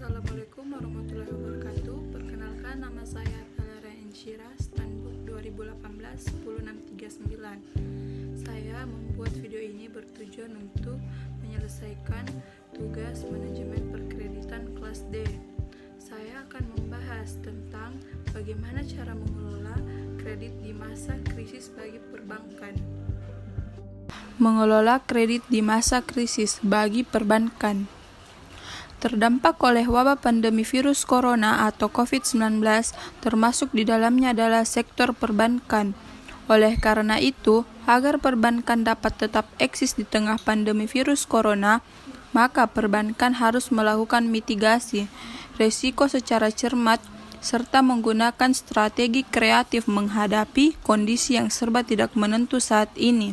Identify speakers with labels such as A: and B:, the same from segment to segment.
A: Assalamualaikum warahmatullahi wabarakatuh. Perkenalkan, nama saya Valeria Insyira, Standbook 2018-10639. Saya membuat video ini bertujuan untuk menyelesaikan tugas manajemen perkreditan kelas D. Saya akan membahas tentang bagaimana cara mengelola kredit di masa krisis bagi perbankan. Mengelola kredit di masa krisis bagi perbankan. Terdampak oleh wabah pandemi virus corona atau COVID-19, termasuk di dalamnya adalah sektor perbankan. Oleh karena itu, agar perbankan dapat tetap eksis di tengah pandemi virus corona, maka perbankan harus melakukan mitigasi risiko secara cermat serta menggunakan strategi kreatif menghadapi kondisi yang serba tidak menentu saat ini.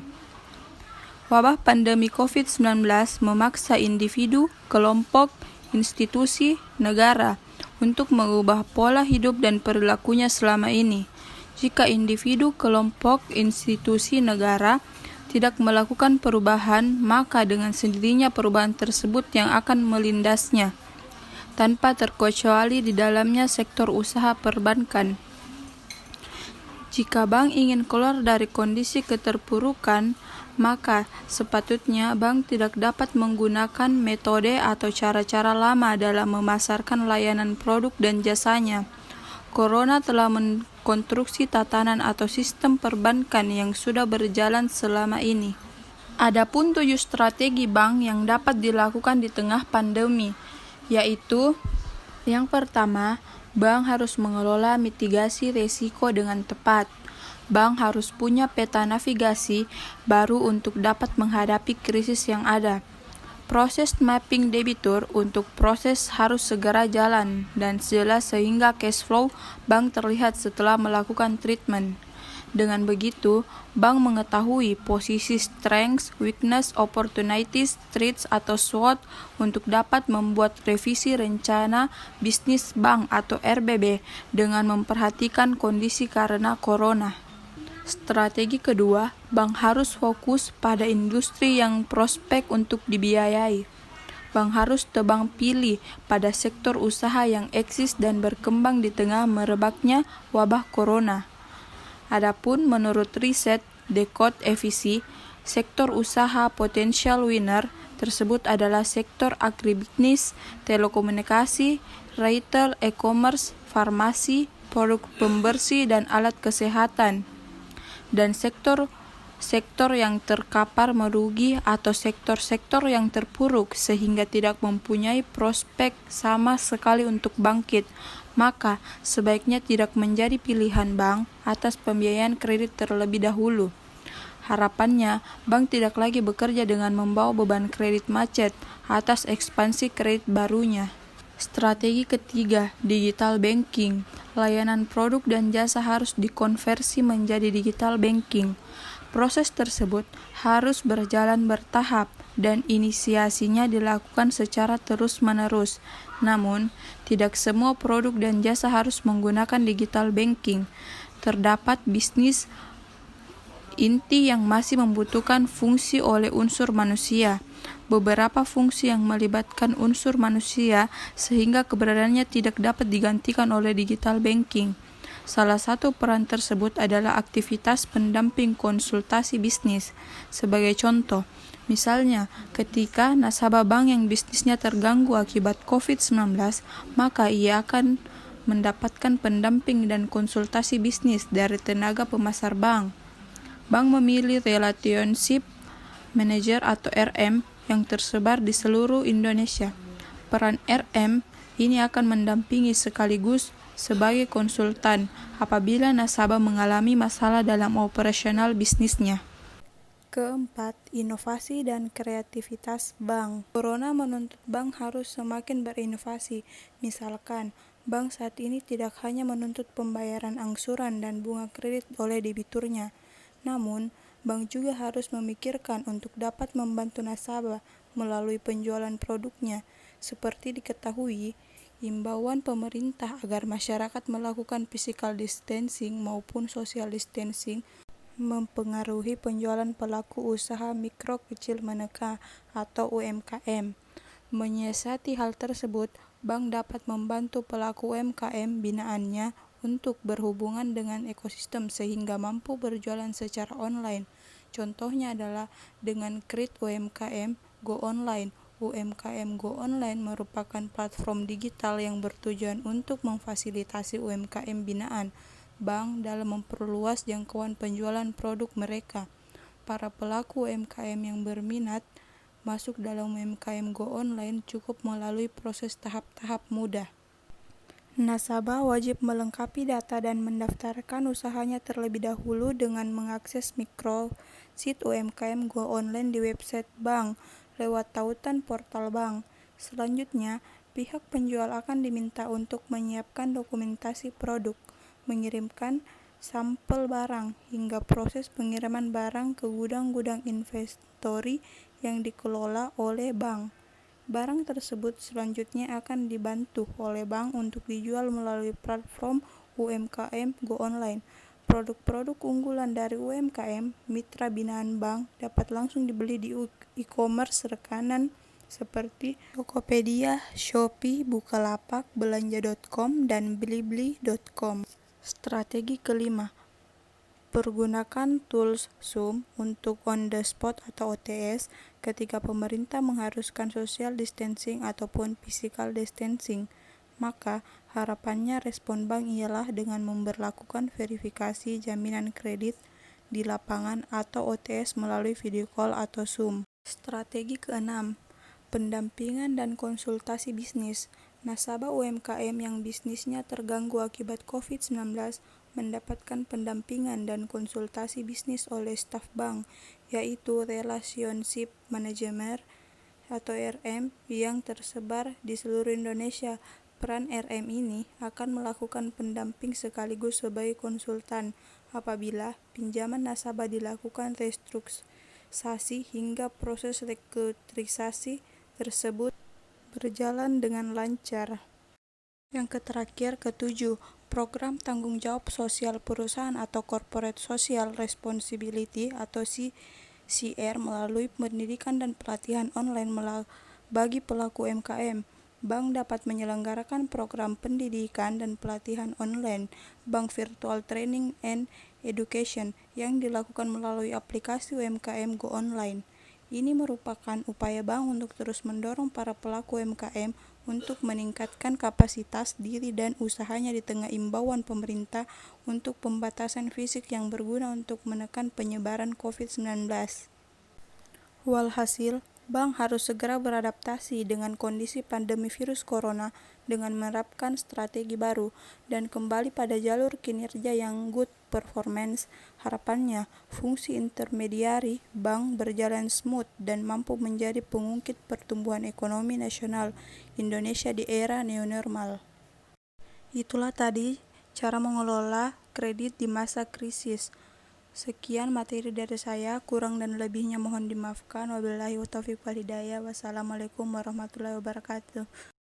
A: Wabah pandemi COVID-19 memaksa individu, kelompok, institusi, negara untuk mengubah pola hidup dan perilakunya selama ini. Jika individu, kelompok, institusi, negara tidak melakukan perubahan, maka dengan sendirinya perubahan tersebut yang akan melindasnya, tanpa terkecuali di dalamnya sektor usaha perbankan. Jika bank ingin keluar dari kondisi keterpurukan, maka sepatutnya bank tidak dapat menggunakan metode atau cara-cara lama dalam memasarkan layanan produk dan jasanya. Corona telah mengkonstruksi tatanan atau sistem perbankan yang sudah berjalan selama ini. Adapun 7 strategi bank yang dapat dilakukan di tengah pandemi, yaitu yang pertama, bank harus mengelola mitigasi risiko dengan tepat. Bank harus punya peta navigasi baru untuk dapat menghadapi krisis yang ada. Proses mapping debitur untuk proses harus segera jalan dan jelas sehingga cash flow bank terlihat setelah melakukan treatment. Dengan begitu, bank mengetahui posisi strengths, weakness, opportunities, threats atau SWOT untuk dapat membuat revisi rencana bisnis bank atau RBB dengan memperhatikan kondisi karena corona. Strategi kedua, bank harus fokus pada industri yang prospek untuk dibiayai. Bank harus tebang pilih pada sektor usaha yang eksis dan berkembang di tengah merebaknya wabah corona. Adapun menurut riset Decode FEC, sektor usaha potensial winner tersebut adalah sektor agribisnis, telekomunikasi, retail, e-commerce, farmasi, produk pembersih dan alat kesehatan. Dan sektor yang terkapar merugi atau sektor-sektor yang terpuruk sehingga tidak mempunyai prospek sama sekali untuk bangkit, maka sebaiknya tidak menjadi pilihan bank atas pembiayaan kredit terlebih dahulu. Harapannya, bank tidak lagi bekerja dengan membawa beban kredit macet atas ekspansi kredit barunya. Strategi ketiga, digital banking. Layanan produk dan jasa harus dikonversi menjadi digital banking. Proses tersebut harus berjalan bertahap dan inisiasinya dilakukan secara terus-menerus. Namun, tidak semua produk dan jasa harus menggunakan digital banking. Terdapat bisnis inti yang masih membutuhkan fungsi oleh unsur manusia. Beberapa fungsi yang melibatkan unsur manusia sehingga keberadaannya tidak dapat digantikan oleh digital banking. Salah satu peran tersebut adalah aktivitas pendamping konsultasi bisnis. Sebagai contoh, misalnya ketika nasabah bank yang bisnisnya terganggu akibat COVID-19, maka ia akan mendapatkan pendamping dan konsultasi bisnis dari tenaga pemasar bank. Bank memilih Relationship Manager atau RM yang tersebar di seluruh Indonesia. Peran RM ini akan mendampingi sekaligus sebagai konsultan apabila nasabah mengalami masalah dalam operasional bisnisnya. Keempat, inovasi dan kreativitas bank. Corona menuntut bank harus semakin berinovasi. Misalkan, bank saat ini tidak hanya menuntut pembayaran angsuran dan bunga kredit oleh debiturnya, namun bank juga harus memikirkan untuk dapat membantu nasabah melalui penjualan produknya. Seperti diketahui, imbauan pemerintah agar masyarakat melakukan physical distancing maupun social distancing mempengaruhi penjualan pelaku usaha mikro kecil menengah atau UMKM. Menyiasati hal tersebut, bank dapat membantu pelaku UMKM binaannya untuk berhubungan dengan ekosistem sehingga mampu berjualan secara online. Contohnya adalah dengan Create UMKM Go Online. UMKM Go Online merupakan platform digital yang bertujuan untuk memfasilitasi UMKM binaan bank dalam memperluas jangkauan penjualan produk mereka. Para pelaku UMKM yang berminat masuk dalam UMKM Go Online cukup melalui proses tahap-tahap mudah. Nasabah wajib melengkapi data dan mendaftarkan usahanya terlebih dahulu dengan mengakses mikrosit UMKM Go Online di website bank lewat tautan portal bank. Selanjutnya, pihak penjual akan diminta untuk menyiapkan dokumentasi produk, mengirimkan sampel barang, hingga proses pengiriman barang ke gudang-gudang inventory yang dikelola oleh bank. Barang tersebut selanjutnya akan dibantu oleh bank untuk dijual melalui platform UMKM Go Online. Produk-produk unggulan dari UMKM mitra binaan bank dapat langsung dibeli di e-commerce rekanan seperti Tokopedia, Shopee, Bukalapak, Belanja.com, dan Blibli.com. Strategi kelima, pergunakan tools Zoom untuk on the spot atau OTS ketika pemerintah mengharuskan social distancing ataupun physical distancing. Maka harapannya respon bank ialah dengan memberlakukan verifikasi jaminan kredit di lapangan atau OTS melalui video call atau Zoom. Strategi keenam, pendampingan dan konsultasi bisnis. Nasabah UMKM yang bisnisnya terganggu akibat COVID-19 mendapatkan pendampingan dan konsultasi bisnis oleh staf bank, yaitu Relationship Manager atau RM yang tersebar di seluruh Indonesia. Peran RM ini akan melakukan pendamping sekaligus sebagai konsultan apabila pinjaman nasabah dilakukan restrukturisasi hingga proses restrukturisasi tersebut berjalan dengan lancar. Yang terakhir, ketujuh, program tanggung jawab sosial perusahaan atau Corporate Social Responsibility atau CSR melalui pendidikan dan pelatihan online bagi pelaku UMKM. Bank dapat menyelenggarakan program pendidikan dan pelatihan online, Bank Virtual Training and Education, yang dilakukan melalui aplikasi UMKM Go Online. Ini merupakan upaya bank untuk terus mendorong para pelaku UMKM untuk meningkatkan kapasitas diri dan usahanya di tengah imbauan pemerintah untuk pembatasan fisik yang berguna untuk menekan penyebaran COVID-19. Walhasil, bank harus segera beradaptasi dengan kondisi pandemi virus corona dengan menerapkan strategi baru dan kembali pada jalur kinerja yang good performance. Harapannya, fungsi intermediari bank berjalan smooth dan mampu menjadi pengungkit pertumbuhan ekonomi nasional Indonesia di era new normal. Itulah tadi cara mengelola kredit di masa krisis. Sekian materi dari saya, kurang dan lebihnya mohon dimaafkan. Wabillahi taufiq wal hidayah. Wassalamualaikum warahmatullahi wabarakatuh.